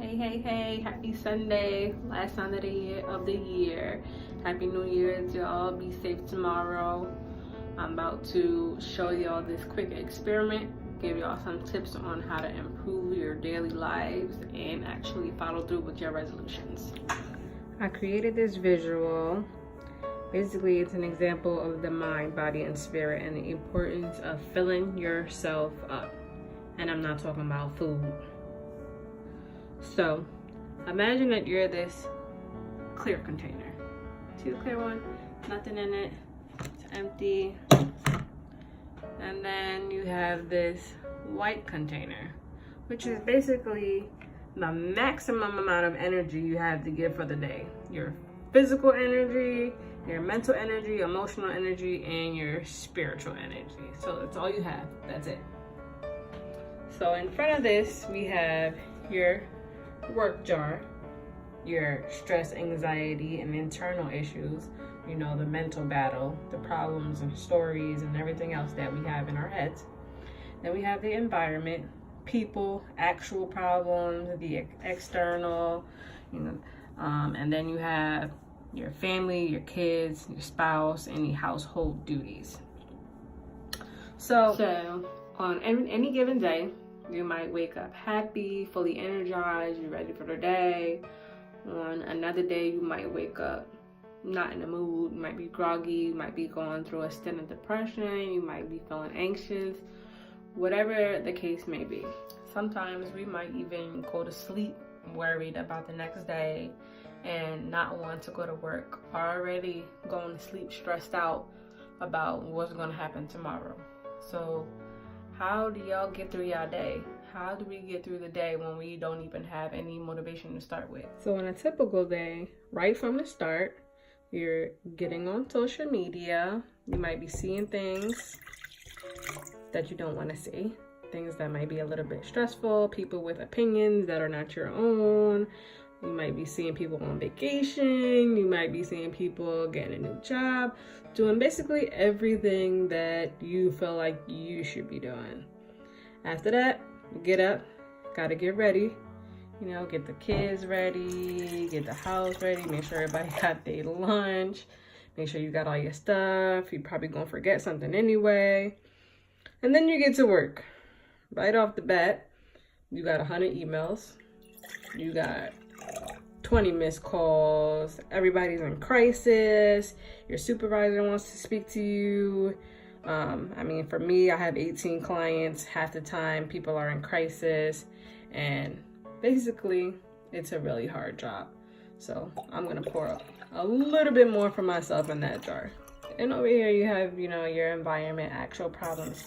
Hey, happy Sunday, last Sunday of the year. Happy New Year to y'all. Be safe tomorrow. I'm about to show y'all this quick experiment, give y'all some tips on how to improve your daily lives and actually follow through with your resolutions. I created this visual. Basically, it's an example of the mind, body, and spirit and the importance of filling yourself up. And I'm not talking about food. So, imagine that you're this clear container. See the clear one? Nothing in it. It's empty. And then you have this white container, which is basically the maximum amount of energy you have to give for the day. Your physical energy, your mental energy, emotional energy, and your spiritual energy. So that's all you have. That's it. So in front of this, we have your work jar, your stress, anxiety, and internal issues, you know, the mental battle, the problems and stories and everything else that we have in our heads. Then we have the environment, people, actual problems, the external, and then you have your family, your kids, your spouse, any household duties. So on any given day, you might wake up happy, fully energized, you're ready for the day. On another day, you might wake up not in the mood, you might be groggy, you might be going through a stint of depression, you might be feeling anxious, whatever the case may be. Sometimes we might even go to sleep worried about the next day and not want to go to work, already going to sleep stressed out about what's going to happen tomorrow. So how do y'all get through y'all day? How do we get through the day when we don't even have any motivation to start with? So on a typical day, right from the start, you're getting on social media. You might be seeing things that you don't want to see. Things that might be a little bit stressful, people with opinions that are not your own. You might be seeing people on vacation. You might be seeing people getting a new job, doing basically everything that you feel like you should be doing. After that, you get up, gotta get ready. Get the kids ready, get the house ready, make sure everybody got their lunch, make sure you got all your stuff. You're probably gonna forget something anyway. And then you get to work. Right off the bat, you got 100 emails. You got 20 missed calls. Everybody's in crisis. Your supervisor wants to speak to you. For me, I have 18 clients. Half the time, people are in crisis. And basically, it's a really hard job. So I'm going to pour up a little bit more for myself in that jar. And over here, you have, your environment, actual problems.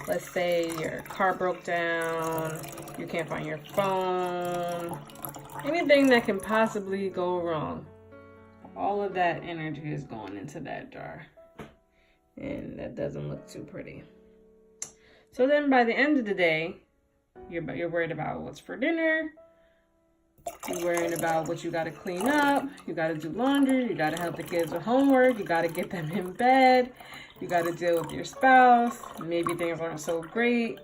Let's say your car broke down, you can't find your phone, anything that can possibly go wrong. All of that energy is going into that jar. And that doesn't look too pretty. So then by the end of the day, you're worried about what's for dinner. You're worried about what you got to clean up. You got to do laundry. You got to help the kids with homework. You got to get them in bed. You got to deal with your spouse. Maybe things aren't so great.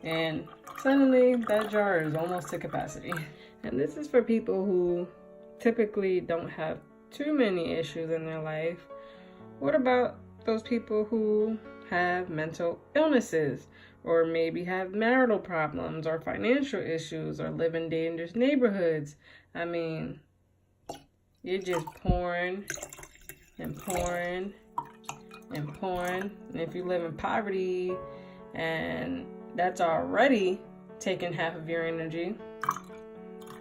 And suddenly that jar is almost to capacity. And this is for people who typically don't have too many issues in their life. What about those people who have mental illnesses, or maybe have marital problems or financial issues, or live in dangerous neighborhoods? You're just pouring and pouring and pouring. And if you live in poverty and that's already taking half of your energy,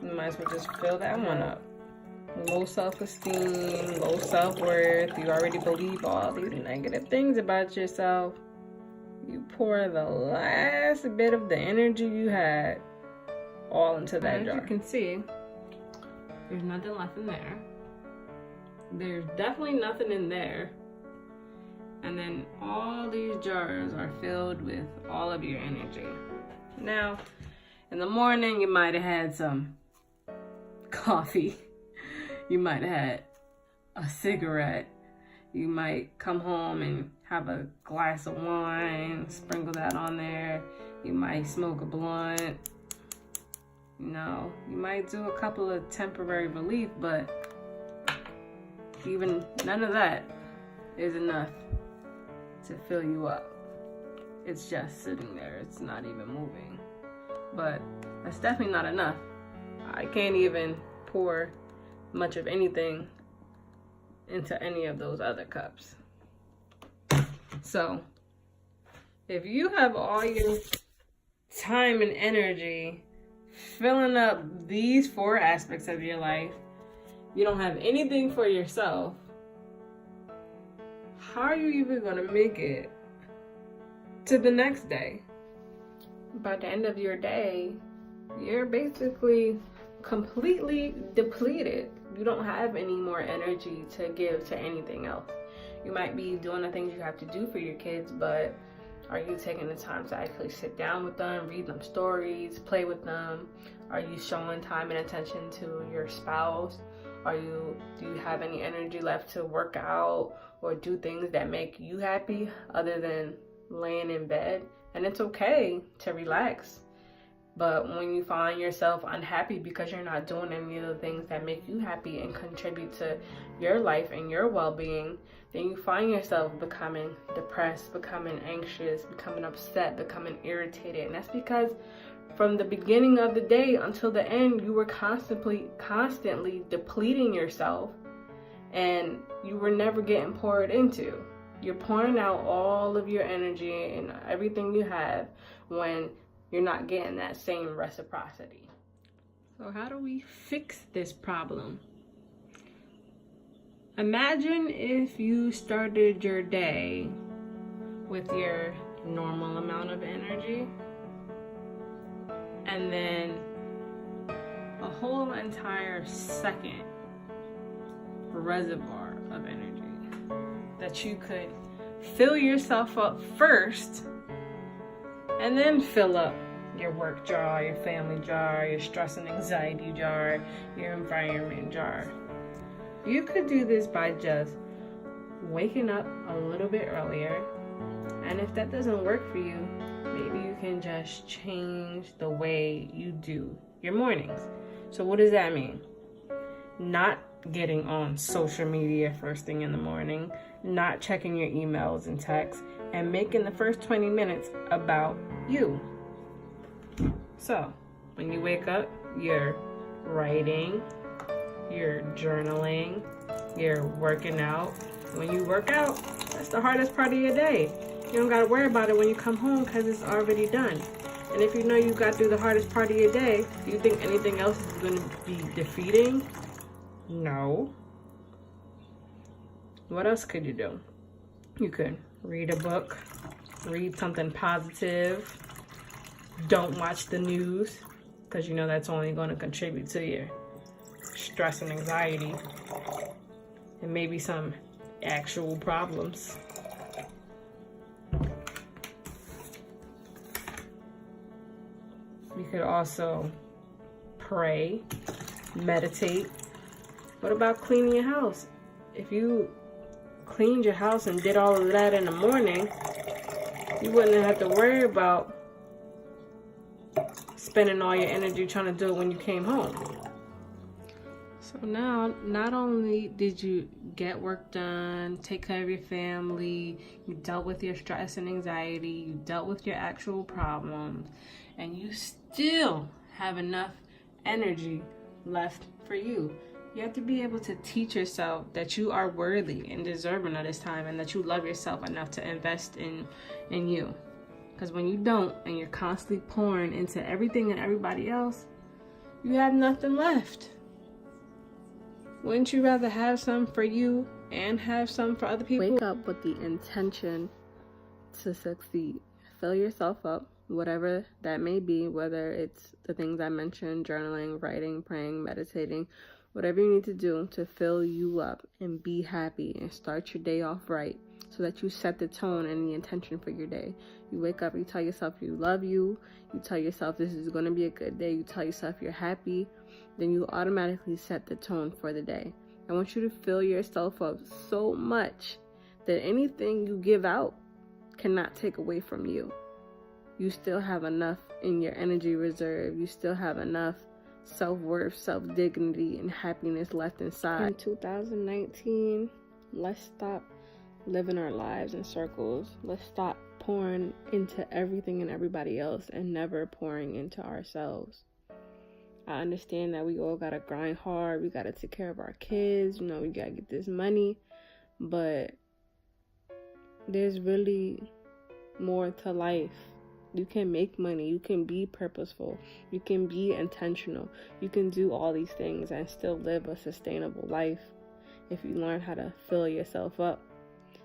you might as well just fill that one up. Low self-esteem, low self-worth. You already believe all these negative things about yourself. You pour the last bit of the energy you had all into that jar. As you can see, there's nothing left in there. There's definitely nothing in there. And then all these jars are filled with all of your energy. Now, in the morning, you might have had some coffee. You might have had a cigarette. You might come home and have a glass of wine, sprinkle that on there. You might smoke a blunt. You know, you might do a couple of temporary relief, but even none of that is enough to fill you up. It's just sitting there. It's not even moving. But that's definitely not enough. I can't even pour much of anything into any of those other cups. So if you have all your time and energy filling up these 4 aspects of your life, you don't have anything for yourself, how are you even going to make it to the next day? By the end of your day, you're basically completely depleted. You don't have any more energy to give to anything else. You might be doing the things you have to do for your kids, but are you taking the time to actually sit down with them, read them stories, play with them? Are you showing time and attention to your spouse? Do you have any energy left to work out or do things that make you happy other than laying in bed? And it's okay to relax. But when you find yourself unhappy because you're not doing any of the things that make you happy and contribute to your life and your well-being, then you find yourself becoming depressed, becoming anxious, becoming upset, becoming irritated. And that's because from the beginning of the day until the end, you were constantly depleting yourself and you were never getting poured into. You're pouring out all of your energy and everything you have when you're not getting that same reciprocity. So how do we fix this problem? Imagine if you started your day with your normal amount of energy and then a whole entire second reservoir of energy that you could fill yourself up first and then fill up your work jar, your family jar, your stress and anxiety jar, your environment jar. You could do this by just waking up a little bit earlier. And if that doesn't work for you, maybe you can just change the way you do your mornings. So what does that mean? Not getting on social media first thing in the morning, not checking your emails and texts, and making the first 20 minutes about you. So when you wake up, you're writing, you're journaling, you're working out. When you work out, that's the hardest part of your day. You don't got to worry about it when you come home because it's already done. And if you know you got through the hardest part of your day, do you think anything else is going to be defeating? No. What else could you do? You could read a book, read something positive. Don't watch the news because you know that's only going to contribute to your stress and anxiety and maybe some actual problems. You could also pray, meditate. What about cleaning your house? If you cleaned your house and did all of that in the morning, you wouldn't have to worry about spending all your energy trying to do it when you came home. So now, not only did you get work done, take care of your family, you dealt with your stress and anxiety, you dealt with your actual problems, and you still have enough energy left for you. You have to be able to teach yourself that you are worthy and deserving of this time and that you love yourself enough to invest in you. Because when you don't and you're constantly pouring into everything and everybody else, you have nothing left. Wouldn't you rather have some for you and have some for other people? Wake up with the intention to succeed. Fill yourself up, whatever that may be, whether it's the things I mentioned, journaling, writing, praying, meditating, whatever you need to do to fill you up and be happy and start your day off right so that you set the tone and the intention for your day. You wake up, you tell yourself you love you tell yourself this is going to be a good day, you tell yourself you're happy, then you automatically set the tone for the day. I want you to fill yourself up so much that anything you give out cannot take away from you. You still have enough in your energy reserve. You still have enough self-worth, self-dignity, and happiness left inside. In 2019, let's stop living our lives in circles. Let's stop pouring into everything and everybody else and never pouring into ourselves. I understand that we all gotta grind hard. We gotta take care of our kids. We gotta get this money. But there's really more to life. You can make money. You can be purposeful. You can be intentional. You can do all these things and still live a sustainable life if you learn how to fill yourself up.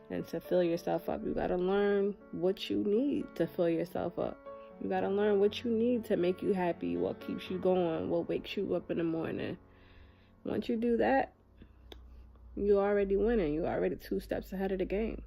And to fill yourself up, you gotta learn what you need to fill yourself up. You gotta learn what you need to make you happy, what keeps you going, what wakes you up in the morning. Once you do that, you're already winning. You're already 2 steps ahead of the game.